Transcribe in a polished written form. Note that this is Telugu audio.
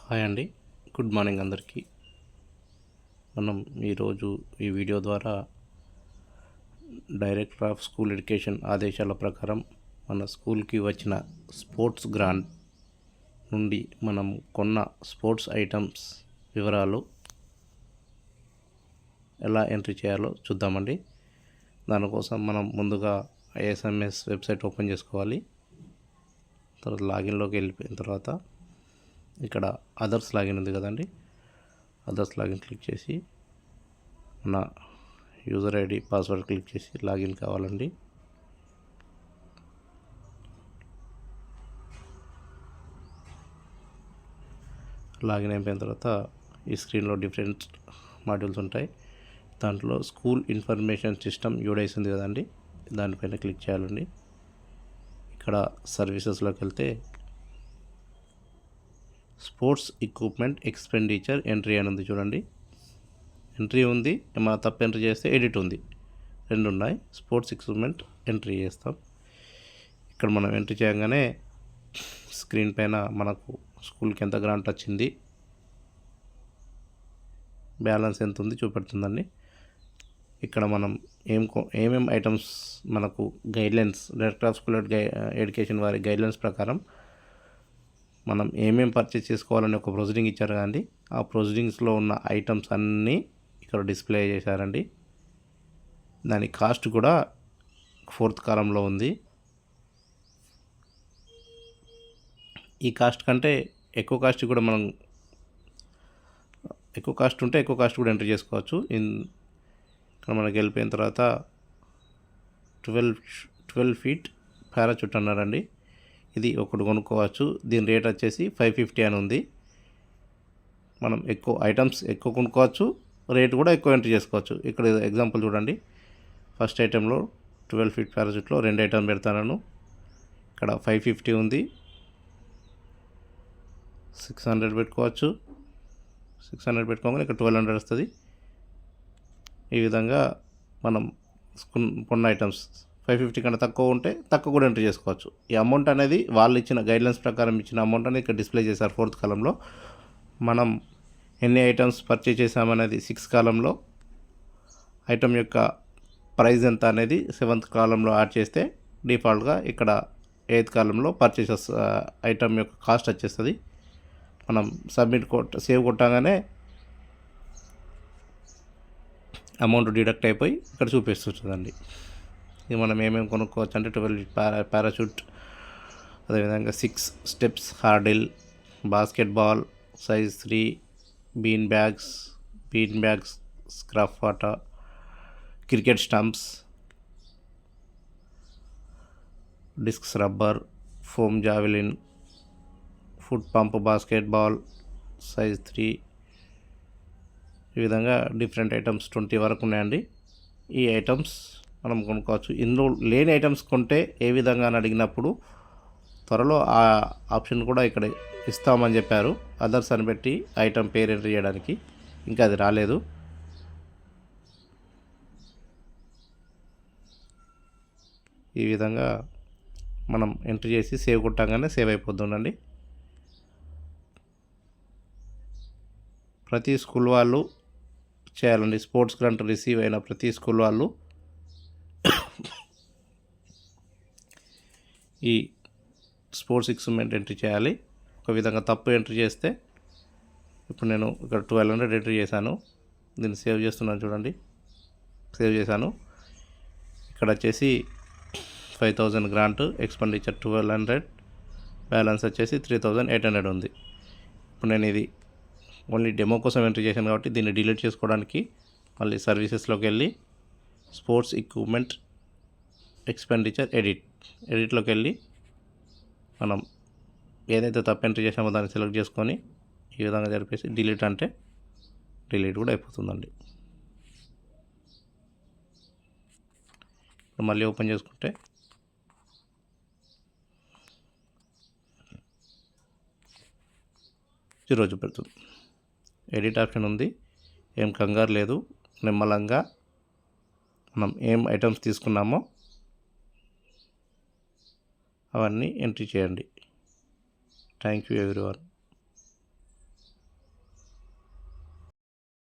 హాయ్ అండి. గుడ్ మార్నింగ్ అందరికీ. మనం ఈరోజు ఈ వీడియో ద్వారా డైరెక్టర్ ఆఫ్ స్కూల్ ఎడ్యుకేషన్ ఆదేశాల ప్రకారం మన స్కూల్కి వచ్చిన స్పోర్ట్స్ గ్రాంట్ నుండి మనం కొన్న స్పోర్ట్స్ ఐటమ్స్ వివరాలు ఎలా ఎంట్రీ చేయాలో చూద్దామండి. దానికోసం మనం ముందుగా ఐఎస్ఎంఎస్ వెబ్సైట్ ఓపెన్ చేసుకోవాలి. తర్వాత లాగిన్లోకి వెళ్ళిపోయిన తర్వాత ఇక్కడ అదర్స్ లాగిన్ ఉంది కదండి, అదర్స్ లాగిన్ క్లిక్ చేసి మన యూజర్ ఐడి పాస్వర్డ్ క్లిక్ చేసి లాగిన్ కావాలండి. లాగిన్ అయిపోయిన తర్వాత ఈ స్క్రీన్లో డిఫరెంట్ మాడ్యూల్స్ ఉంటాయి. దాంట్లో స్కూల్ ఇన్ఫర్మేషన్ సిస్టమ్ యూడైస్ ఉంది కదండి, దానిపైన క్లిక్ చేయాలండి. ఇక్కడ సర్వీసెస్లోకి వెళ్తే స్పోర్ట్స్ ఎక్విప్మెంట్ ఎక్స్పెండిచర్ ఎంట్రీ అని ఉంది చూడండి. ఎంట్రీ ఉంది, ఏమైనా తప్పు ఎంట్రీ చేస్తే ఎడిట్ ఉంది, రెండు ఉన్నాయి. స్పోర్ట్స్ ఎక్విప్మెంట్ ఎంట్రీ చేస్తాం. ఇక్కడ మనం ఎంట్రీ చేయగానే స్క్రీన్ పైన మనకు స్కూల్కి ఎంత గ్రాంట్ వచ్చింది, బ్యాలెన్స్ ఎంత ఉంది చూపెడుతుందండి. ఇక్కడ మనం ఏమేం ఐటమ్స్ మనకు guidelines, director of school education వారి గైడ్లైన్స్ ప్రకారం మనం ఏమేం పర్చేస్ చేసుకోవాలని ఒక ప్రొసీడింగ్ ఇచ్చారు కదండి. ఆ ప్రొసీడింగ్స్లో ఉన్న ఐటమ్స్ అన్నీ ఇక్కడ డిస్ప్లే చేశారండి. దాని కాస్ట్ కూడా 4th కాలంలో ఉంది. ఈ కాస్ట్ కంటే ఎక్కువ కాస్ట్ కూడా మనం ఎక్కువ కాస్ట్ ఉంటే ఎక్కువ కాస్ట్ కూడా ఎంటర్ చేసుకోవచ్చు. ఇక్కడ మనకి వెళ్ళిపోయిన తర్వాత 12 ఫీట్ పారాచూట్ అన్నారండి. ఇది ఒకటి కొనుక్కోవచ్చు. దీని రేట్ వచ్చేసి 550 అని ఉంది. మనం ఎక్కువ ఐటమ్స్ ఎక్కువ కొనుక్కోవచ్చు, రేట్ కూడా ఎక్కువ ఎంట్రీ చేసుకోవచ్చు. ఇక్కడ ఎగ్జాంపుల్ చూడండి. ఫస్ట్ ఐటెంలో 12 ఫీట్ పారాచూట్లో 2 ఐటమ్ పెడతాను. ఇక్కడ 550 ఉంది, 600 పెట్టుకోవచ్చు. 600 పెట్టుకోగానే ఇక్కడ 1200 వస్తుంది. ఈ విధంగా మనం కొన్న ఐటమ్స్ 550 కన్నా తక్కువ ఉంటే తక్కువ కూడా ఎంట్రీ చేసుకోవచ్చు. ఈ అమౌంట్ అనేది వాళ్ళు ఇచ్చిన గైడ్లైన్స్ ప్రకారం ఇచ్చిన అమౌంట్ అనేది ఇక్కడ డిస్ప్లే చేశారు 4th కాలంలో. మనం ఎన్ని ఐటమ్స్ పర్చేజ్ చేసామనేది 6th కాలంలో, ఐటమ్ యొక్క ప్రైస్ ఎంత అనేది 7th కాలంలో యాడ్ చేస్తే డిఫాల్ట్గా ఇక్కడ 8th కాలంలో పర్చేసెస్ ఐటమ్ యొక్క కాస్ట్ వచ్చేస్తుంది. మనం సేవ్ కొట్టగానే అమౌంట్ డిడక్ట్ అయిపోయి ఇక్కడ చూపిస్తుంటుందండి. ఇది మనం ఏమేమి కొనుక్కోవచ్చు అంటే 12 పారాచూట్, అదేవిధంగా 6 steps hurdle, basketball size 3, bean bags, స్క్రఫ్ water, cricket stumps, discs rubber, foam javelin, foot pump basketball size 3. ఈ విధంగా డిఫరెంట్ ఐటమ్స్ 20 వరకు ఉన్నాయండి. ఈ ఐటమ్స్ మనం కొనుక్కోవచ్చు. ఇందులో లేని ఐటమ్స్ కొంటే ఏ విధంగా అని అడిగినప్పుడు త్వరలో ఆ ఆప్షన్ కూడా ఇక్కడ ఇస్తామని చెప్పారు. అదర్స్ అని పెట్టి ఐటమ్ పేరు ఎంటర్ చేయడానికి, ఇంకా అది రాలేదు. ఈ విధంగా మనం ఎంట్రీ చేసి సేవ్ కొట్టగానే సేవ్ అయిపోతుందండి. ప్రతి స్కూల్ వాళ్ళు చేయాలండి. స్పోర్ట్స్ గ్రాంట్ రిసీవ్ అయిన ప్రతి స్కూల్ వాళ్ళు ఈ స్పోర్ట్స్ ఎక్విప్మెంట్ ఎంట్రీ చేయాలి. ఒక విధంగా తప్పు ఎంట్రీ చేస్తే, ఇప్పుడు నేను ఇక్కడ 1200 ఎంట్రీ చేశాను. దీన్ని సేవ్ చేస్తున్నాను చూడండి. సేవ్ చేశాను. ఇక్కడ వచ్చేసి 5000 గ్రాంట్, ఎక్స్పెండిచర్ 1200, బ్యాలెన్స్ వచ్చేసి 3800 ఉంది. ఇప్పుడు నేను ఇది ఓన్లీ డెమో కోసం ఎంట్రీ చేశాను కాబట్టి దీన్ని డిలీట్ చేసుకోవడానికి మళ్ళీ సర్వీసెస్లోకి వెళ్ళి స్పోర్ట్స్ ఎక్విప్మెంట్ ఎక్స్పెండిచర్ ఎడిట్లోకి వెళ్ళి మనం ఏదైతే తప్పు ఎంట్రీ చేసామో దాన్ని సెలెక్ట్ చేసుకొని ఈ విధంగా జరిపేసి డిలీట్ అంటే డిలీట్ కూడా అయిపోతుందండి. మళ్ళీ ఓపెన్ చేసుకుంటే జీరో చూపెడుతుంది. ఎడిట్ ఆప్షన్ ఉంది, ఏం కంగారు లేదు. నిమ్మలంగా మనం ఏం ఐటమ్స్ తీసుకున్నామో అవన్నీ ఎంట్రీ చేయండి. Thank you everyone.